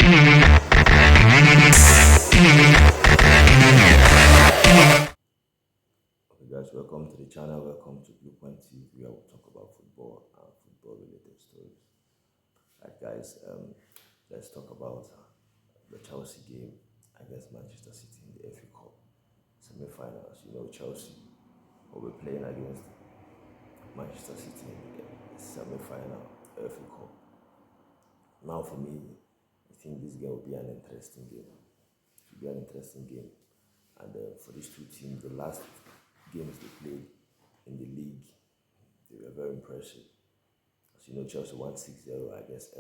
Okay, guys, welcome to the channel. Welcome to Bluepoint TV, where we talk about football and football related stories. Right, guys, let's talk about the Chelsea game against Manchester City in the FA Cup semi-finals. You know, Chelsea will be playing against Manchester City in the semi-final FA Cup. Now, for me, I think this game will be an interesting game. It will be an interesting game. And for these two teams, the last games they played in the league, they were very impressive. As you know, Chelsea won 6-0 against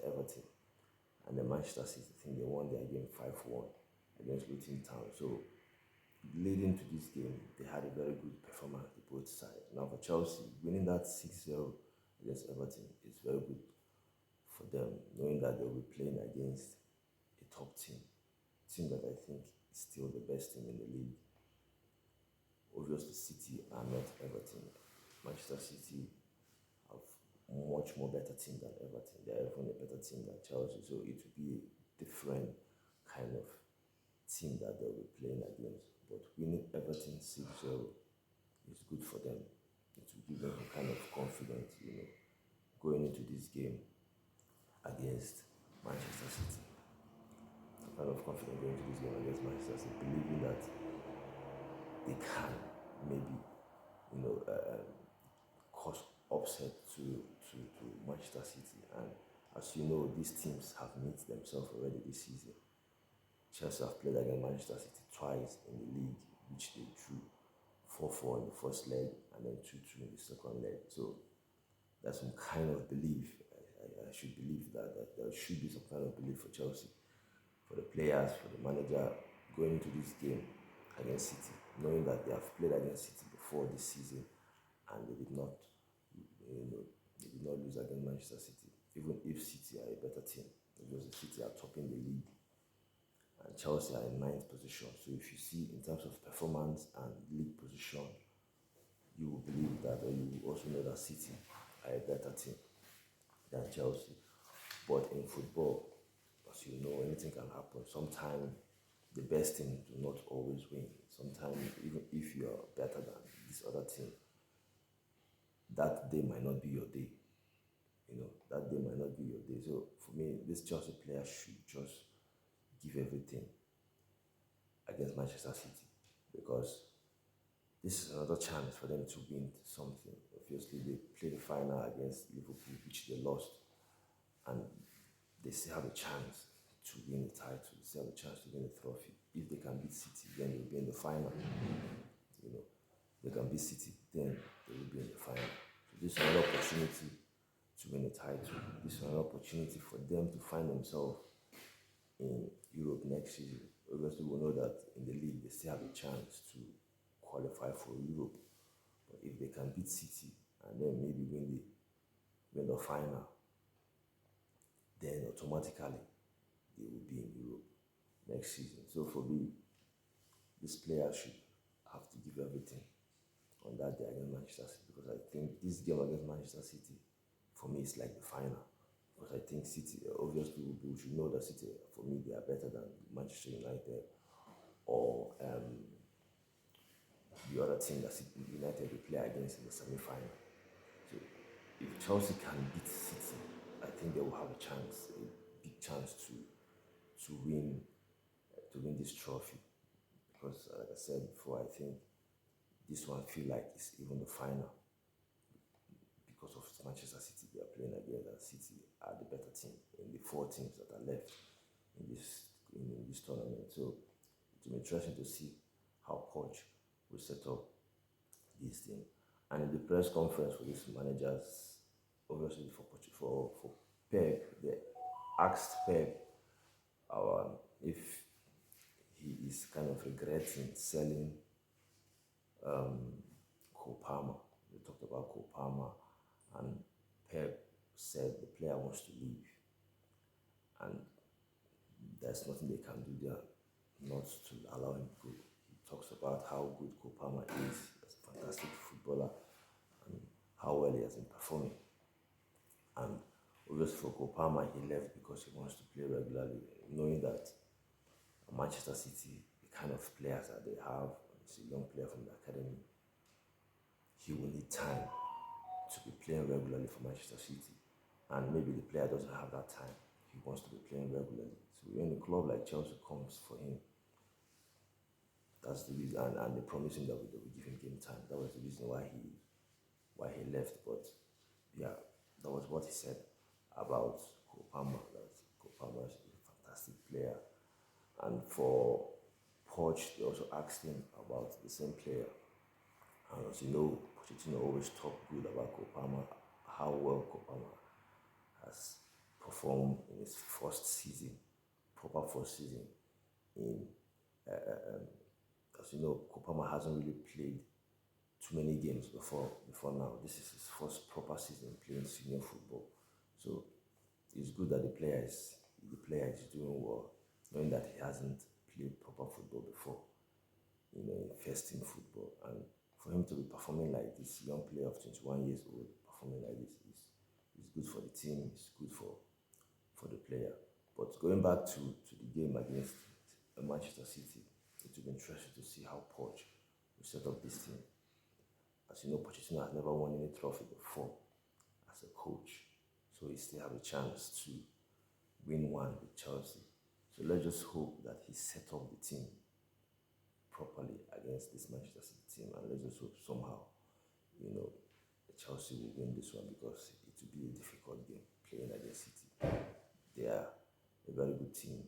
Everton. And the Manchester City, I think they won their game 5-1 against Luton Town. So, leading to this game, they had a very good performance on both sides. Now, for Chelsea, winning that 6-0 against Everton is very good for them, knowing that they'll be playing against a top team that I think is still the best team in the league. Obviously, City are not Everton. Manchester City have much more better team than Everton. They are even a better team than Chelsea. So it will be a different kind of team that they'll be playing against. But winning Everton 6-0 is good for them. It will give them a kind of confidence, going into this game against Manchester City. A kind of confidence going into this game against Manchester City, believing that they can maybe, cause upset to Manchester City. And as you know, these teams have met themselves already this season. Chelsea have played against Manchester City twice in the league, which they drew 4-4 in the first leg and then 2-2 in the second leg. So there's some kind of belief. I should believe that there should be some kind of belief for Chelsea, for the players, for the manager going into this game against City, knowing that they have played against City before this season and they did not, lose against Manchester City. Even if City are a better team, because the City are topping the league and Chelsea are in ninth position. So if you see in terms of performance and league position, you will believe that, or you will also know that City are a better team than Chelsea. But in football, as you know, anything can happen. Sometimes the best team do not always win. Sometimes even if you are better than this other team, that day might not be your day. That day might not be your day. So for me, this Chelsea player should just give everything against Manchester City, because this is another chance for them to win something. Obviously, they played the final against Liverpool, which they lost, and they still have a chance to win the title. They still have a chance to win the trophy. If they can beat City, then they'll be in the final. You know, they can beat City, then they will be in the final. So this is another opportunity to win the title. This is another opportunity for them to find themselves in Europe next season. Obviously, we know that in the league they still have a chance to qualify for Europe. But if they can beat City and then maybe win the final, then automatically they will be in Europe next season. So for me, this player should have to give everything on that day against Manchester City, because I think this game against Manchester City, for me, is like the final. Because I think City, obviously, we should know that City, for me, they are better than Manchester United or the other team that City United will play against in the semi-final. So if Chelsea can beat City, I think they will have a chance, a big chance to win this trophy. Because like I said before, I think this one feel like it's even the final, because of Manchester City they are playing against, and City are the better team in the four teams that are left in this tournament. So it will be interesting to see how coach will set up this thing. And in the press conference for these managers, obviously for Pep, they asked Pep if he is kind of regretting selling Cole Palmer. They talked about Cole Palmer, and Pep said the player wants to leave, and there's nothing they can do there not to allow him to go. He talks about how good Cole Palmer is as a fantastic footballer and how well he has been performing. And Obviously, for Kopama, he left because he wants to play regularly, knowing that Manchester City, the kind of players that they have, it's a young player from the academy, he will need time to be playing regularly for Manchester City. And maybe the player doesn't have that time. He wants to be playing regularly. So when a club like Chelsea comes for him, that's the reason, and they promise him that they will give him game time. That was the reason why he left. But yeah, that was what he said about Kopama. That Kopama is a fantastic player. And for Poch, they also asked him about the same player. And as you know, Pochettino always talked good about Kopama, how well Kopama has performed in his first season, proper first season in as you know, Kopama hasn't really played too many games before now. This is his first proper season playing senior football. So it's good that the player is doing well, knowing that he hasn't played proper football before, in first team football. And for him to be performing like this, young player of 21 years old, performing like this is good for the team, it's good for the player. But going back to the game against Manchester City, it will be interesting to see how Poch will set up this team. As you know, Pochettino has never won any trophy before as a coach, so he still have a chance to win one with Chelsea. So let's just hope that he set up the team properly against this Manchester City team, and let's just hope somehow, you know, Chelsea will win this one because it will be a difficult game playing against City. They are a very good team.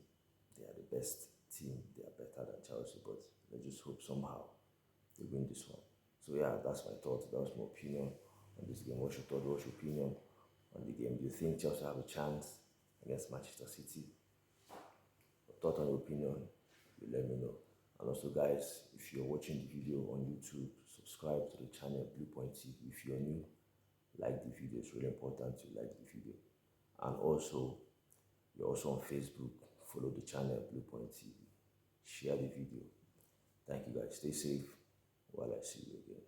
They are the best team. They are better than Chelsea, but let's just hope somehow they win this one. So yeah, that's my thought. That was my opinion on this game. What's your thought? What's your opinion on the game? Do you think Chelsea have a chance against Manchester City? Your thought and opinion, you let me know. And also, guys, if you're watching the video on YouTube, subscribe to the channel Blue Point TV. If you're new, like the video. It's really important to like the video. And also, you're also on Facebook. Follow the channel Blue Point TV. Share the video. Thank you, guys. Stay safe while I see you again.